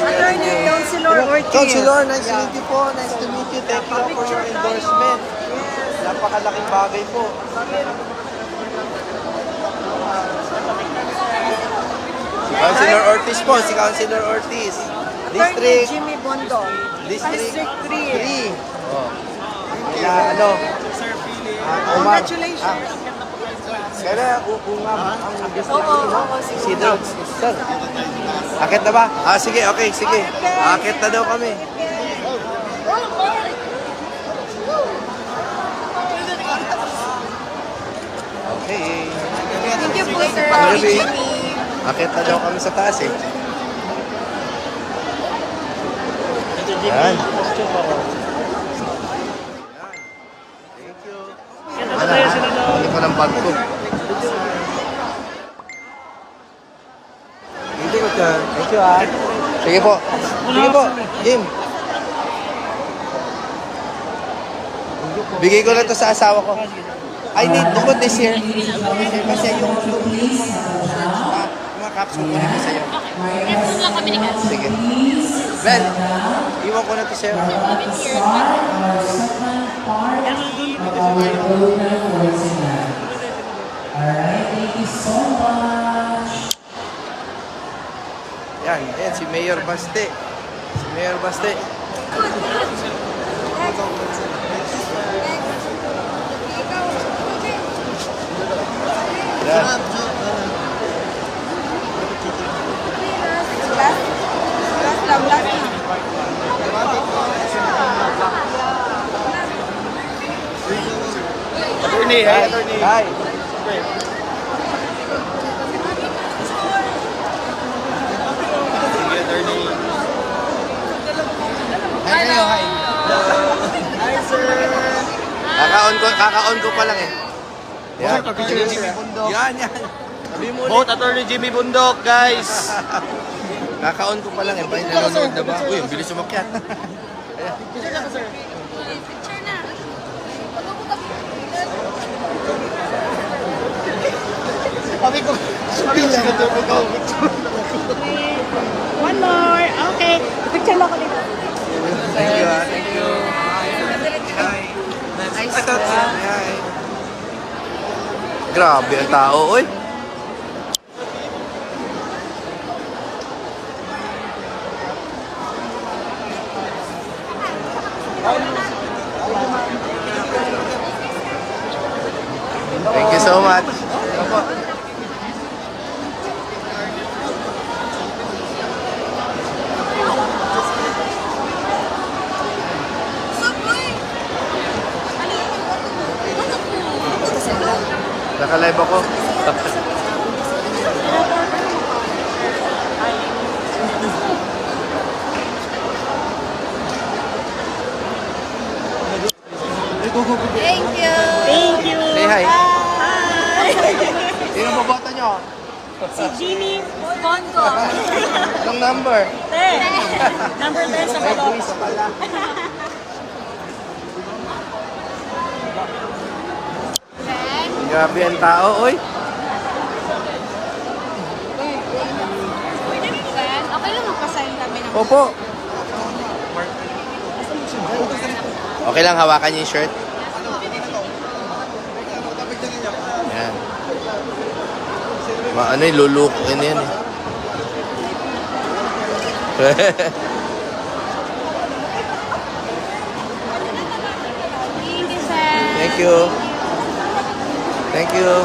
Attorney Councilor Ortiz. Councilor, nice to meet you po. Nice to meet you. Thank you for your endorsement. Napakalaking bagay po. Si Councilor Ortiz po, si Councilor Ortiz. Attorney District Jimmy Bondo. District 3. 3. Oh. Ano? Umar. Congratulations. Kaya ungam ang gusto Oo, namin. sige. Sir. Akit na ba? Sige, okay, sige. Akit na daw kami. Okay. Thank you po, Sir Maybe. Jimmy. Akit na daw kami sa taas eh. Yan. Thank you. Hindi ko ng bag ko. Hindi ko dyan. Thank you ah. Sige po. Sige po. Jim. Bigay ko na to sa asawa ko. I need to put this here. Kasi yung mga capsule ko nito sa'yo. Capsule lang kami ni Kat. Sige. Ben, iwan ko na to sa'yo. Alright, thank you so much. Yan, yan, si Mayor Baste. Si Mayor Baste. Yan. Last lang. Attorney, hi, attorney. Hi. Sige, attorney. Hi kayo, hi. Hi, sir. Kaka-on ko pa lang eh. Yan. Yan, yan. Sabi mo ulit. Vote Attorney Jimmy Bundok, guys! Kaka-on ko pa lang eh. Bakit nanonood na ba? Uy, ang bilis umakyat. Picture na. Sabi ko, One more. Okay. Picture mo ko dito. Thank you, ah. Thank you. Hi. Grabe ang tao, oy. Thank you so much. Naka-live ako. Thank you. Thank you. Say hi. Hi. Sino boboto nyo? Si Jimmy Bondo. Anong number? 10. Number 10 sa May balo. buwis pala. Grabe ang tao, oy. Okay lang magpasign kami ng... Opo. Okay lang, hawakan niyo yung shirt. Yan. Ano yung luluk? Yan yan eh. Thank you, sir. Thank you. Thank you.